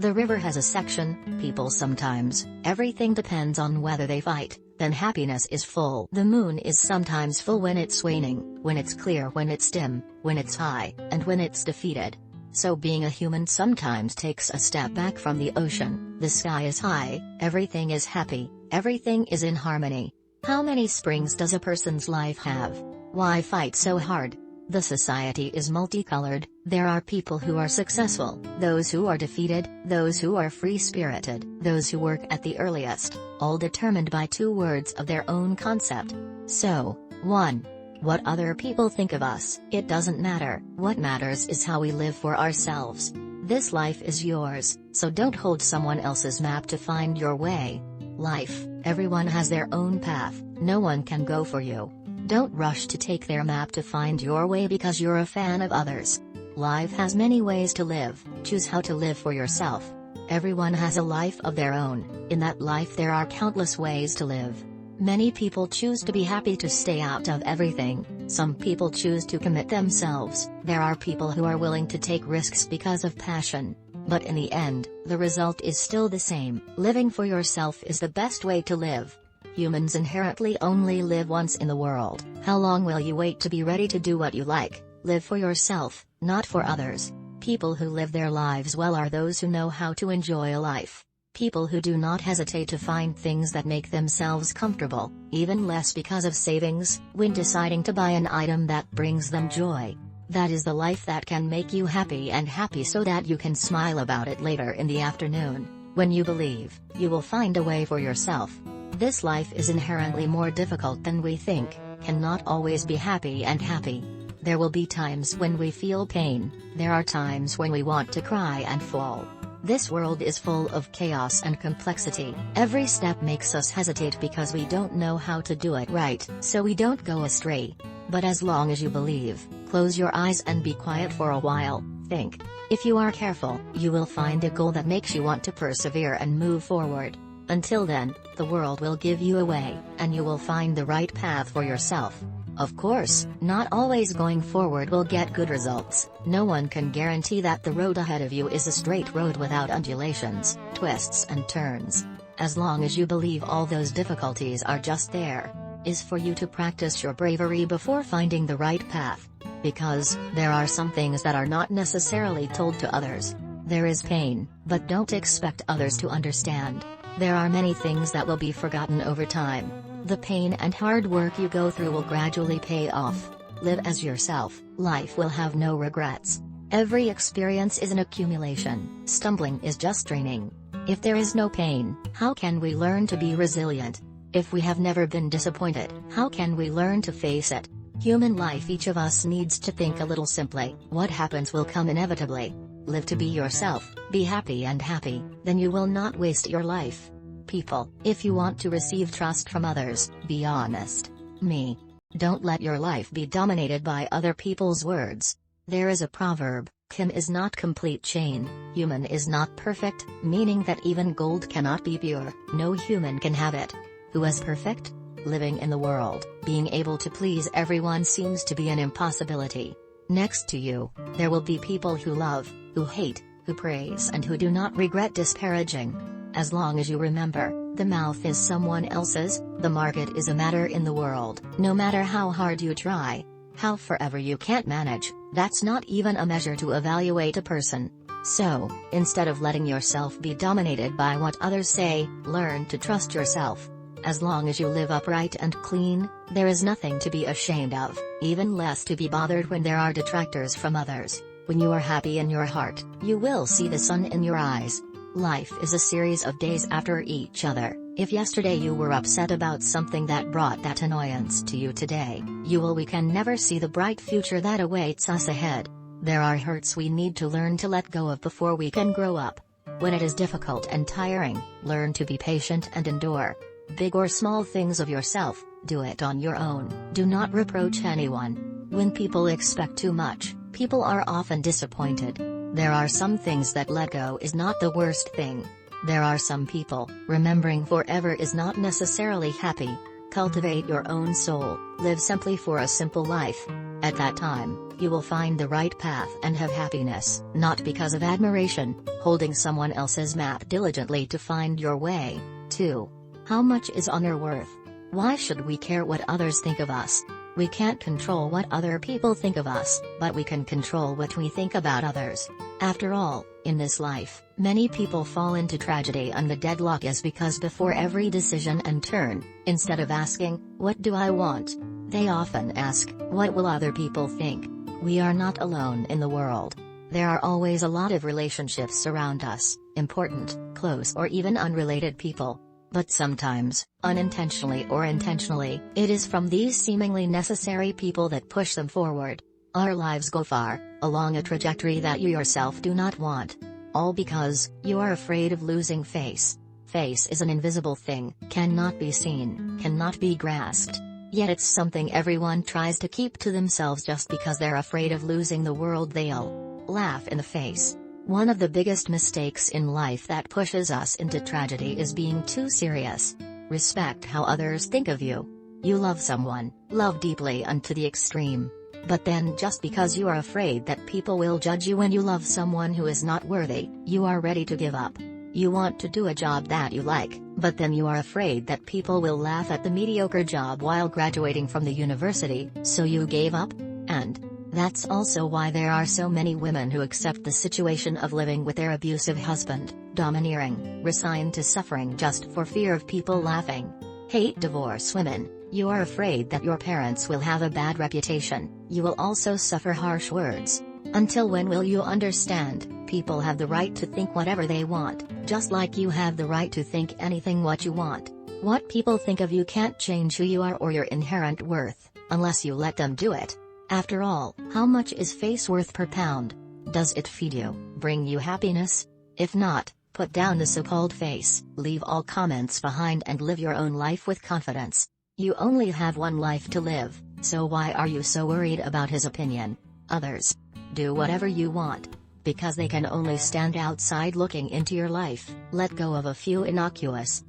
The river has a section, people sometimes, everything depends on whether they fight, then happiness is full. The moon is sometimes full when it's waning, when it's clear when it's dim, when it's high, and when it's defeated. So being a human sometimes takes a step back from the ocean. The sky is high, everything is happy, everything is in harmony. How many springs does a person's life have? Why fight so hard? The society is multicolored, there are people who are successful, those who are defeated, those who are free-spirited, those who work at the earliest, all determined by two words of their own concept. So, 1. What other people think of us. It doesn't matter, what matters is how we live for ourselves. This life is yours, so don't hold someone else's map to find your way. Life, everyone has their own path, no one can go for you. Don't rush to take their map to find your way because you're a fan of others. Life has many ways to live, choose how to live for yourself. Everyone has a life of their own, in that life there are countless ways to live. Many people choose to be happy to stay out of everything, some people choose to commit themselves, there are people who are willing to take risks because of passion. But in the end, the result is still the same. Living for yourself is the best way to live. Humans inherently only live once in the world. How long will you wait to be ready to do what you like? Live for yourself, not for others. People who live their lives well are those who know how to enjoy life. People who do not hesitate to find things that make themselves comfortable, even less because of savings, when deciding to buy an item that brings them joy. That is the life that can make you happy and happy so that you can smile about it later in the afternoon. When you believe, you will find a way for yourself. This life is inherently more difficult than we think, cannot always be happy and happy. There will be times when we feel pain, there are times when we want to cry and fall. This world is full of chaos and complexity. Every step makes us hesitate because we don't know how to do it right, so we don't go astray. But as long as you believe, close your eyes and be quiet for a while, think. If you are careful, you will find a goal that makes you want to persevere and move forward. Until then, the world will give you a way, and you will find the right path for yourself. Of course, not always going forward will get good results. No one can guarantee that the road ahead of you is a straight road without undulations, twists and turns. As long as you believe all those difficulties are just there, is for you to practice your bravery before finding the right path. Because, there are some things that are not necessarily told to others. There is pain, but don't expect others to understand. There are many things that will be forgotten over time. The pain and hard work you go through will gradually pay off. Live as yourself, life will have no regrets. Every experience is an accumulation, stumbling is just training. If there is no pain, how can we learn to be resilient? If we have never been disappointed, how can we learn to face it? Human life, each of us needs to think a little simply, what happens will come inevitably. Live to be yourself, be happy and happy, then you will not waste your life. People, if you want to receive trust from others, be honest. Me. Don't let your life be dominated by other people's words. There is a proverb, Kim is not complete chain, human is not perfect, meaning that even gold cannot be pure, no human can have it. Who is perfect? Living in the world, being able to please everyone seems to be an impossibility. Next to you, there will be people who love, who hate, who praise and who do not regret disparaging. As long as you remember, the mouth is someone else's, the market is a matter in the world. No matter how hard you try, how forever you can't manage, that's not even a measure to evaluate a person. So, instead of letting yourself be dominated by what others say, learn to trust yourself. As long as you live upright and clean, there is nothing to be ashamed of, even less to be bothered when there are detractors from others. When you are happy in your heart, you will see the sun in your eyes. Life is a series of days after each other. If yesterday you were upset about something that brought that annoyance to you today, we can never see the bright future that awaits us ahead. There are hurts we need to learn to let go of before we can grow up. When it is difficult and tiring, learn to be patient and endure. Big or small things of yourself, do it on your own. Do not reproach anyone. When people expect too much, people are often disappointed. There are some things that let go is not the worst thing. There are some people, remembering forever is not necessarily happy. Cultivate your own soul, live simply for a simple life. At that time, you will find the right path and have happiness, not because of admiration, holding someone else's map diligently to find your way. 2. How much is honor worth? Why should we care what others think of us? We can't control what other people think of us, but we can control what we think about others. After all, in this life, many people fall into tragedy, and the deadlock is because before every decision and turn, instead of asking, "What do I want?" they often ask, "What will other people think?" We are not alone in the world. There are always a lot of relationships around us, important, close or even unrelated people. But sometimes, unintentionally or intentionally, it is from these seemingly necessary people that push them forward. Our lives go far, along a trajectory that you yourself do not want. All because, you are afraid of losing face. Face is an invisible thing, cannot be seen, cannot be grasped. Yet it's something everyone tries to keep to themselves just because they're afraid of losing the world they'll laugh in the face. One of the biggest mistakes in life that pushes us into tragedy is being too serious. Respect how others think of you. You love someone, love deeply and to the extreme. But then just because you are afraid that people will judge you when you love someone who is not worthy, you are ready to give up. You want to do a job that you like, but then you are afraid that people will laugh at the mediocre job while graduating from the university, so you gave up? And that's also why there are so many women who accept the situation of living with their abusive husband, domineering, resigned to suffering just for fear of people laughing. Hate divorce women. You are afraid that your parents will have a bad reputation, you will also suffer harsh words. Until when will you understand, people have the right to think whatever they want, just like you have the right to think anything what you want. What people think of you can't change who you are or your inherent worth, unless you let them do it. After all, how much is face worth per pound? Does it feed you, bring you happiness? If not, put down the so-called face, leave all comments behind and live your own life with confidence. You only have one life to live, so why are you so worried about his opinion? Others. Do whatever you want. Because they can only stand outside looking into your life. Let go of a few innocuous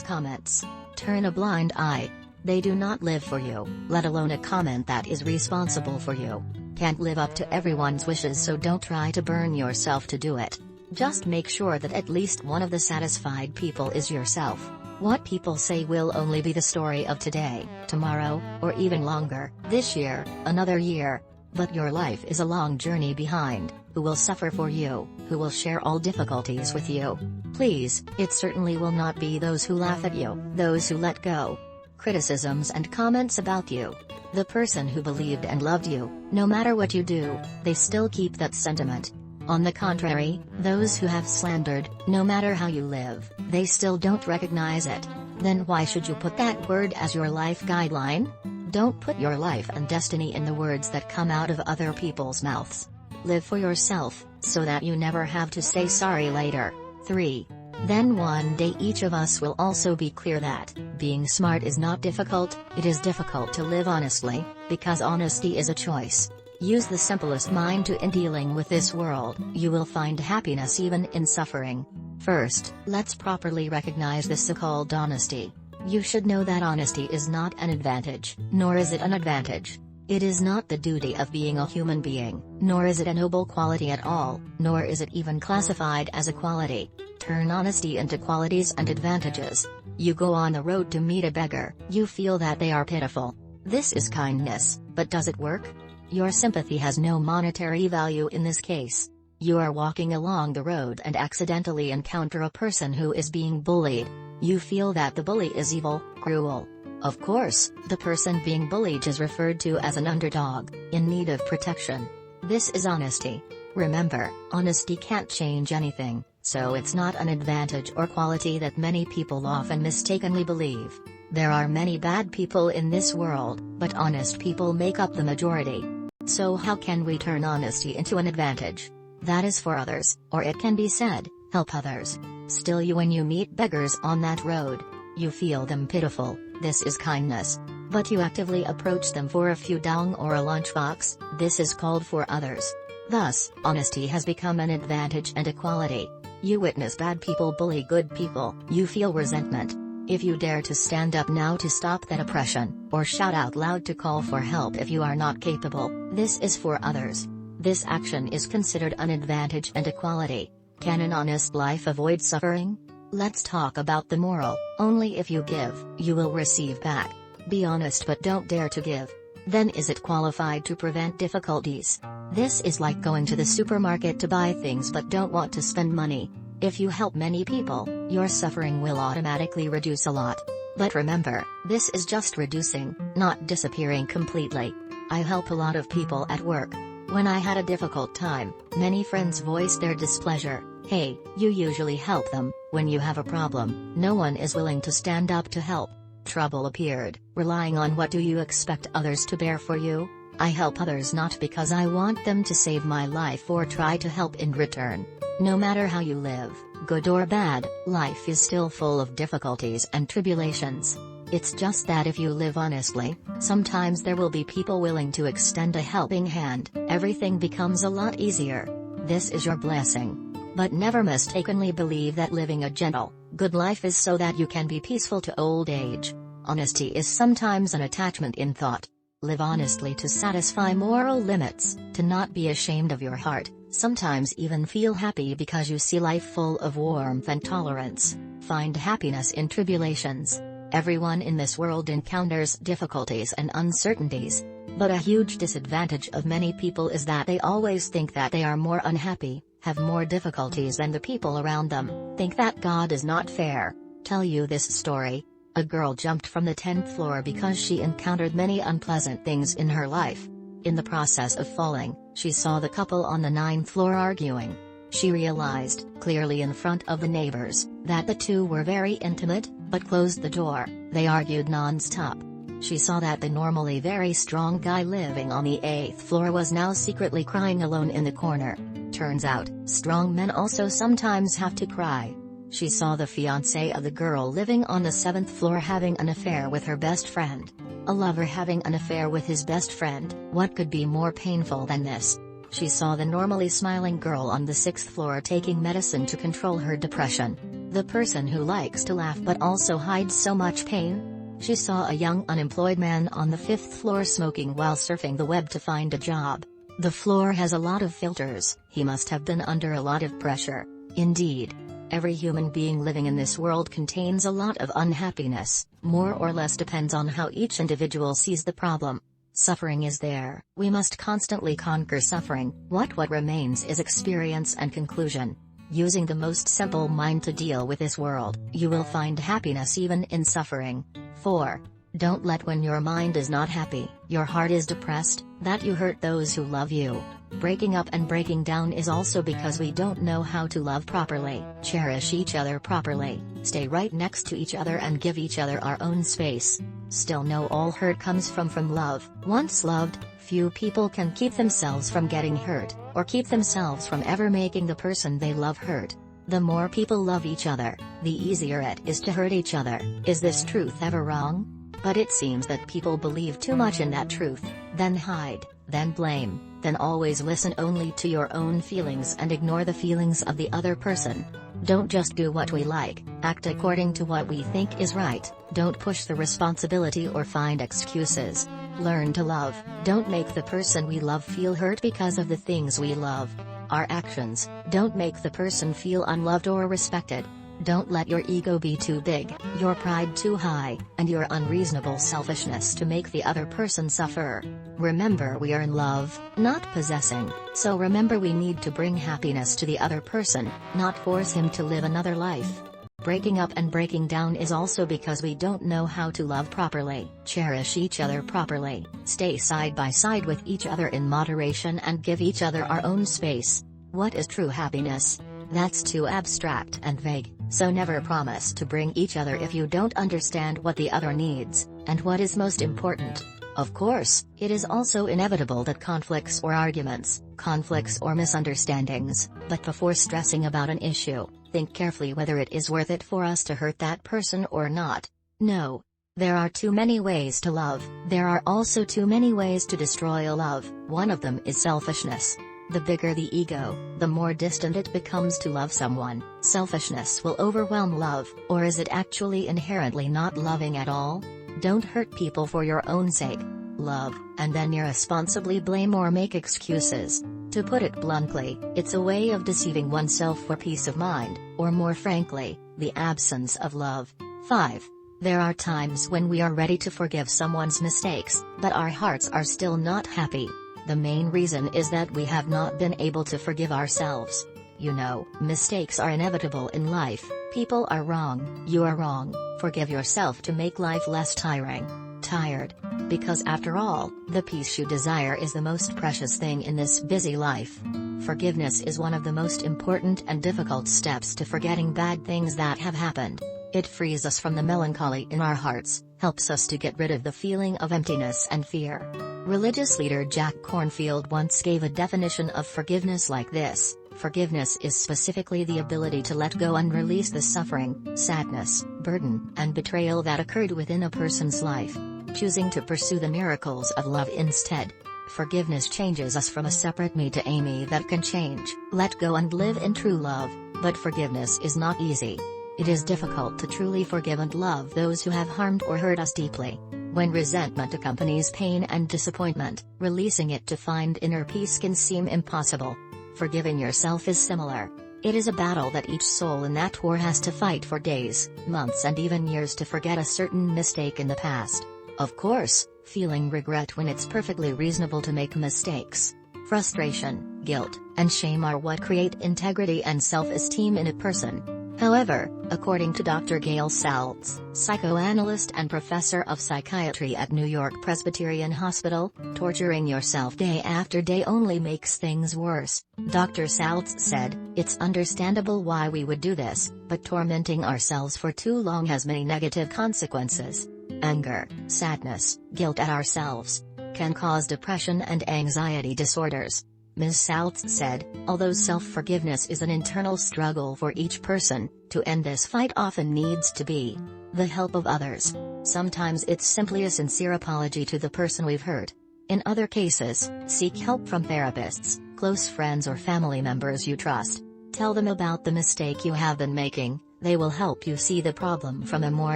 comments. Turn a blind eye. They do not live for you, let alone a comment that is responsible for you. Can't live up to everyone's wishes, so don't try to burn yourself to do it. Just make sure that at least one of the satisfied people is yourself. What people say will only be the story of today, tomorrow, or even longer, this year, another year. But your life is a long journey behind. Who will suffer for you, who will share all difficulties with you? Please, it certainly will not be those who laugh at you, those who let go criticisms and comments about you. The person who believed and loved you, no matter what you do, they still keep that sentiment. On the contrary, those who have slandered, no matter how you live, they still don't recognize it. Then why should you put that word as your life guideline? Don't put your life and destiny in the words that come out of other people's mouths. Live for yourself, so that you never have to say sorry later. 3. Then one day each of us will also be clear that, being smart is not difficult, it is difficult to live honestly, because honesty is a choice. Use the simplest mind in dealing with this world, you will find happiness even in suffering. First, let's properly recognize this so-called honesty. You should know that honesty is not an advantage, nor is it an advantage. It is not the duty of being a human being, nor is it a noble quality at all, nor is it even classified as a quality. Turn honesty into qualities and advantages. You go on the road to meet a beggar, you feel that they are pitiful. This is kindness, but does it work? Your sympathy has no monetary value in this case. You are walking along the road and accidentally encounter a person who is being bullied. You feel that the bully is evil, cruel. Of course, the person being bullied is referred to as an underdog, in need of protection. This is honesty. Remember, honesty can't change anything, so it's not an advantage or quality that many people often mistakenly believe. There are many bad people in this world, but honest people make up the majority. So how can we turn honesty into an advantage? That is for others, or it can be said, help others. Still, when you meet beggars on that road, you feel them pitiful, this is kindness. But you actively approach them for a few dong or a lunchbox, this is called for others. Thus, honesty has become an advantage and a quality. You witness bad people bully good people, you feel resentment. If you dare to stand up now to stop that oppression, or shout out loud to call for help if you are not capable, this is for others. This action is considered an advantage and equality. Can an honest life avoid suffering? Let's talk about the moral. Only if you give, you will receive back. Be honest but don't dare to give. Then is it qualified to prevent difficulties? This is like going to the supermarket to buy things but don't want to spend money. If you help many people, your suffering will automatically reduce a lot. But remember, this is just reducing, not disappearing completely. I help a lot of people at work. When I had a difficult time, many friends voiced their displeasure. Hey, you usually help them. When you have a problem, no one is willing to stand up to help. Trouble appeared, relying on what do you expect others to bear for you? I help others not because I want them to save my life or try to help in return. No matter how you live, good or bad, life is still full of difficulties and tribulations. It's just that if you live honestly, sometimes there will be people willing to extend a helping hand. Everything becomes a lot easier. This is your blessing. But never mistakenly believe that living a gentle, good life is so that you can be peaceful to old age. Honesty is sometimes an attachment in thought. Live honestly to satisfy moral limits, to not be ashamed of your heart, sometimes even feel happy because you see life full of warmth and tolerance. Find happiness in tribulations. Everyone in this world encounters difficulties and uncertainties. But a huge disadvantage of many people is that they always think that they are more unhappy, have more difficulties than the people around them, think that God is not fair. Tell you this story. A girl jumped from the 10th floor because she encountered many unpleasant things in her life. In the process of falling, she saw the couple on the 9th floor arguing. She realized, clearly in front of the neighbors, that the two were very intimate, but closed the door. They argued non-stop. She saw that the normally very strong guy living on the 8th floor was now secretly crying alone in the corner. Turns out, strong men also sometimes have to cry. She saw the fiancé of the girl living on the 7th floor having an affair with her best friend. A lover having an affair with his best friend, what could be more painful than this? She saw the normally smiling girl on the 6th floor taking medicine to control her depression. The person who likes to laugh but also hides so much pain? She saw a young unemployed man on the 5th floor smoking while surfing the web to find a job. The floor has a lot of filters, he must have been under a lot of pressure. Indeed. Every human being living in this world contains a lot of unhappiness, more or less depends on how each individual sees the problem. Suffering is there, we must constantly conquer suffering. What remains is experience and conclusion. Using the most simple mind to deal with this world, you will find happiness even in suffering. 4. Don't let when your mind is not happy, your heart is depressed, that you hurt those who love you. Breaking up and breaking down is also because we don't know how to love properly, cherish each other properly, stay right next to each other and give each other our own space. Still no all hurt comes from love. Once loved, few people can keep themselves from getting hurt, or keep themselves from ever making the person they love hurt. The more people love each other, the easier it is to hurt each other. Is this truth ever wrong? But it seems that people believe too much in that truth, then hide, then blame, then always listen only to your own feelings and ignore the feelings of the other person. Don't just do what we like, act according to what we think is right, don't push the responsibility or find excuses. Learn to love, don't make the person we love feel hurt because of the things we love. Our actions, don't make the person feel unloved or respected. Don't let your ego be too big, your pride too high, and your unreasonable selfishness to make the other person suffer. Remember we are in love, not possessing, so remember we need to bring happiness to the other person, not force him to live another life. Breaking up and breaking down is also because we don't know how to love properly, cherish each other properly, stay side by side with each other in moderation and give each other our own space. What is true happiness? That's too abstract and vague, so never promise to bring each other if you don't understand what the other needs, and what is most important. Of course, it is also inevitable that conflicts or arguments, conflicts or misunderstandings, but before stressing about an issue, think carefully whether it is worth it for us to hurt that person or not. No. There are too many ways to love, there are also too many ways to destroy a love. One of them is selfishness. The bigger the ego, the more distant it becomes to love someone. Selfishness will overwhelm love, or is it actually inherently not loving at all? Don't hurt people for your own sake. Love, and then irresponsibly blame or make excuses. To put it bluntly, it's a way of deceiving oneself for peace of mind, or more frankly, the absence of love. 5. There are times when we are ready to forgive someone's mistakes, but our hearts are still not happy. The main reason is that we have not been able to forgive ourselves. You know, mistakes are inevitable in life. People are wrong, you are wrong. Forgive yourself to make life less tiring. Tired. Because after all, the peace you desire is the most precious thing in this busy life. Forgiveness is one of the most important and difficult steps to forgetting bad things that have happened. It frees us from the melancholy in our hearts, helps us to get rid of the feeling of emptiness and fear. Religious leader Jack Kornfield once gave a definition of forgiveness like this: forgiveness is specifically the ability to let go and release the suffering, sadness, burden, and betrayal that occurred within a person's life, choosing to pursue the miracles of love instead. Forgiveness changes us from a separate me to a me that can change, let go and live in true love, but forgiveness is not easy. It is difficult to truly forgive and love those who have harmed or hurt us deeply. When resentment accompanies pain and disappointment, releasing it to find inner peace can seem impossible. Forgiving yourself is similar. It is a battle that each soul in that war has to fight for days, months and even years to forget a certain mistake in the past. Of course, feeling regret when it's perfectly reasonable to make mistakes. Frustration, guilt, and shame are what create integrity and self-esteem in a person. However, according to Dr. Gail Saltz, psychoanalyst and professor of psychiatry at New York Presbyterian Hospital, torturing yourself day after day only makes things worse. Dr. Saltz said, "It's understandable why we would do this, but tormenting ourselves for too long has many negative consequences. Anger, sadness, guilt at ourselves can cause depression and anxiety disorders." Ms. Saltz said, although self-forgiveness is an internal struggle for each person, to end this fight often needs to be the help of others. Sometimes it's simply a sincere apology to the person we've hurt. In other cases, seek help from therapists, close friends or family members you trust. Tell them about the mistake you have been making. They will help you see the problem from a more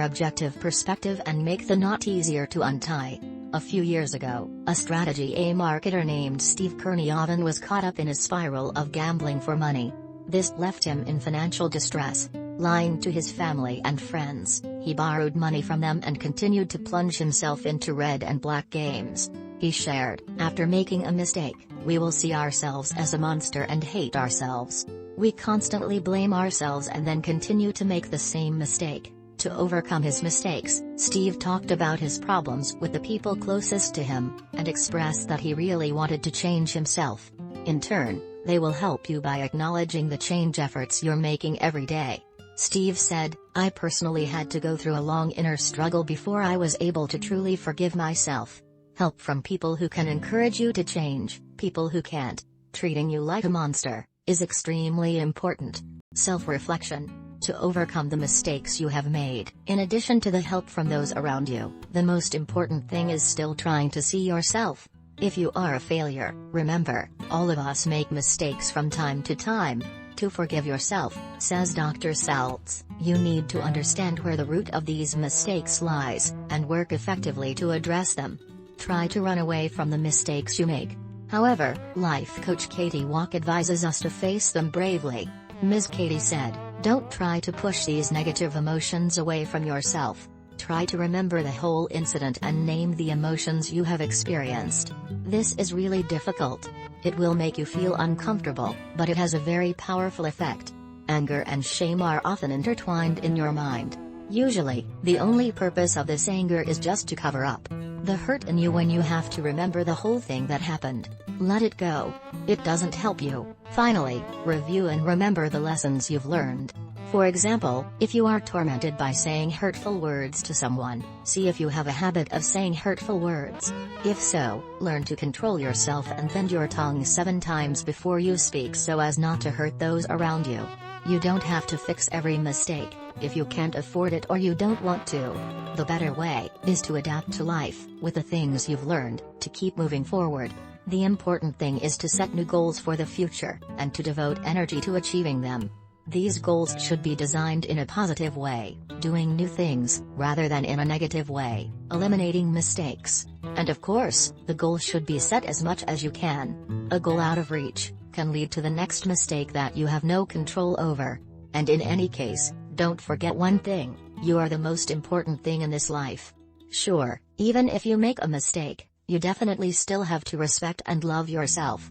objective perspective and make the knot easier to untie. A few years ago, a strategy A marketer named Steve Kerniavan was caught up in a spiral of gambling for money. This left him in financial distress. Lying to his family and friends, he borrowed money from them and continued to plunge himself into red and black games. He shared, "After making a mistake, we will see ourselves as a monster and hate ourselves. We constantly blame ourselves and then continue to make the same mistake." To overcome his mistakes, Steve talked about his problems with the people closest to him, and expressed that he really wanted to change himself. In turn, they will help you by acknowledging the change efforts you're making every day. Steve said, "I personally had to go through a long inner struggle before I was able to truly forgive myself. Help from people who can encourage you to change, people who can't, treating you like a monster, is extremely important." Self-reflection. To overcome the mistakes you have made, in addition to the help from those around you, the most important thing is still trying to see yourself. If you are a failure, remember, all of us make mistakes from time to time. To forgive yourself, says Dr. Saltz, you need to understand where the root of these mistakes lies, and work effectively to address them. Try to run away from the mistakes you make. However, life coach Katie Walk advises us to face them bravely. Ms. Katie said, "Don't try to push these negative emotions away from yourself. Try to remember the whole incident and name the emotions you have experienced. This is really difficult. It will make you feel uncomfortable, but it has a very powerful effect. Anger and shame are often intertwined in your mind. Usually, the only purpose of this anger is just to cover up the hurt in you when you have to remember the whole thing that happened. Let it go. It doesn't help you. Finally, review and remember the lessons you've learned. For example, if you are tormented by saying hurtful words to someone, see if you have a habit of saying hurtful words. If so, learn to control yourself and bend your tongue 7 times before you speak so as not to hurt those around you. You don't have to fix every mistake, if you can't afford it or you don't want to. The better way is to adapt to life, with the things you've learned, to keep moving forward. The important thing is to set new goals for the future, and to devote energy to achieving them. These goals should be designed in a positive way, doing new things, rather than in a negative way, eliminating mistakes. And of course, the goal should be set as much as you can. A goal out of reach can lead to the next mistake that you have no control over. And in any case, don't forget one thing: you are the most important thing in this life. Sure, even if you make a mistake, you definitely still have to respect and love yourself.